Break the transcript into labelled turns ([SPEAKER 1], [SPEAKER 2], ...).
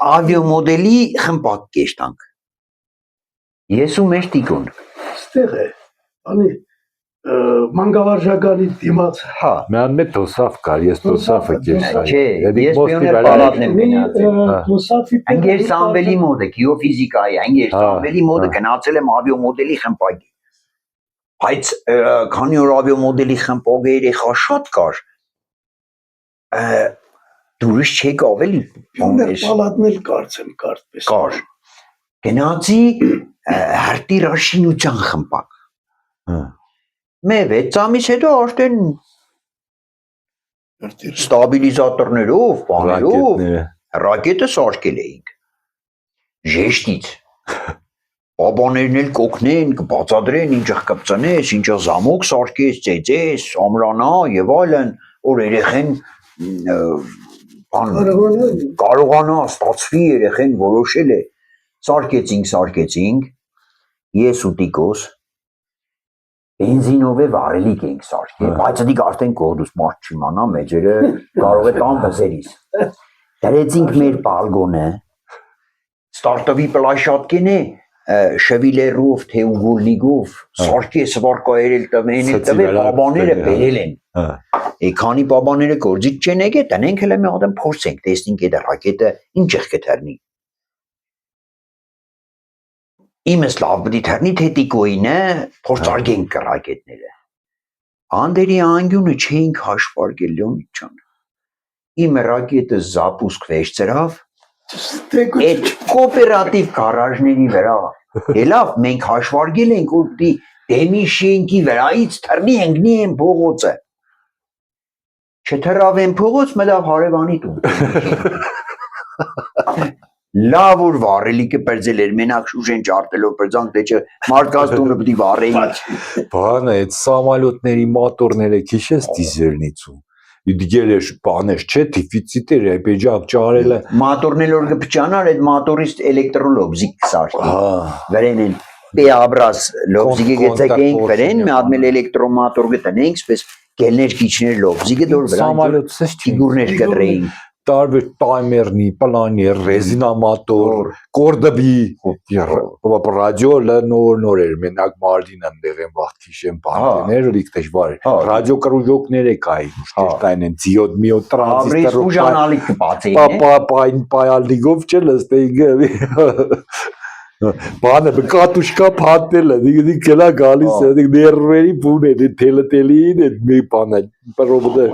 [SPEAKER 1] ավիամոդելի խմպակ կեշտանք։ Ես ու մեր տիկուն։
[SPEAKER 2] Ստեղ է, անի մանգավարժականի դիմաց։
[SPEAKER 1] Հա։
[SPEAKER 3] Միան մեծ դոսավ կար, ես դոսավը կեշտա։
[SPEAKER 1] Չէ, ես պիոներ պալատն եմ գնացել։ Անգեր Սամվելի մոտ է, գեոֆիզիկայի, անգեր Սամվելի մոտ գնացել եմ ավիամոդելի խմպակի։ Բայց քանի որ ավիամոդելի խմպակը երեխա շատ կար, դուրս չեք ավելի
[SPEAKER 2] Պիոներ պալատն էլ կարծեմ կարդպես։
[SPEAKER 1] Կար։ Գնացի հարտի ռաշինության խմպակ։ Մեր 6 ամիս հետո արդեն ստաբիլիզատորներով, բաներով ռակետը սարքել էինք։ Ժեշտից։ Բաբաներն էլ կօգնեն, կբացատրեն, ինչը կպցնես, ինչը զամոք սարքես, ծեծես, ամրանա եւ այլն, որ երեխեն կարողանա ստացվի երեխեն որոշել է։ Սարքեցինք, ես ու տիկոս բենզինով է վարելիք ենք սարքել, բայց դիք արդեն կողդուս մարդ չիմանա, մեջերը կարող է տան բզերիս։ Դրեցինք մեր բալգոնը, ստարտովի պլաշատկեն է, շվիլերով, թեուգոլնիգով, սարքի է սվարկայերել տվեն է տվե, բաբաները բերել են։ Քանի բաբաները գործիք չեն եկե, տնենք հելը մի ադեմ փորձենք, տեսնենք այդ ռակետը ինչ կթռնի։ Իմս լավ պիտի թռնի, թե տիկոյինը փորձարկենք ռակետները։ Անդերի անգյունը չէինք հաշվարկել Լեոնիդ ջան։ Իմ ռակետը զապուսկ վեճ ծրավ, այդ կոոպերատիվ գարաժների վրա։ Լավ, մենք հաշվարկել ենք, որ պիտի դեմի շենքի վրայից թռնի ընկնի են փողոցը։ Չթռավ են փողոց, մտավ հարևանի տուն։ Լավ որ վառելիքը պրծել էր, մենակ շուշեն ճարտելով պրծանք, թե չէ մարդկաց տունը պիտի վառեին։
[SPEAKER 3] Բանը, այդ սամալյոտների մոտորները քիչ ես դիզելնիցում։ Դիգել է բանես, չէ, դիֆիցիտ էր, այբեջակ ճարելը։
[SPEAKER 1] Մոտորնել որ կփճանար, այդ մոտորից էլեկտրոլոբզիկ կսարքի։ Վրեն են պեաբրաս լոբզիկը գեցեք վրեն, մի հատ մել էլեկտրոմոտոր գտնենք, սպես գելներ քիչներ լոբզիկը դոր վրան ֆիգուրներ կտրեին։
[SPEAKER 3] Տարբեր տայմերնի, պլաներ, ռեզինամոտոր, կորդբի, ռադիո նոր էր, մենակ մարտին ընդեղ են վաղթիշ են բանտեներ, լիք դժվար էր։ Ռադիո կրուժոկներ է կային, ուշտերտային են, ձիոդ միոդ տրանզիստորով։
[SPEAKER 1] Ուժանալիք կպացեին։
[SPEAKER 3] Պայալդիգով չէ լստեինգը։ Բանը կատուշկա փատնել է, դիք էլա գալիս է, ներվերի բուն է, թելը-թելին է մի բանը, պրոբդը։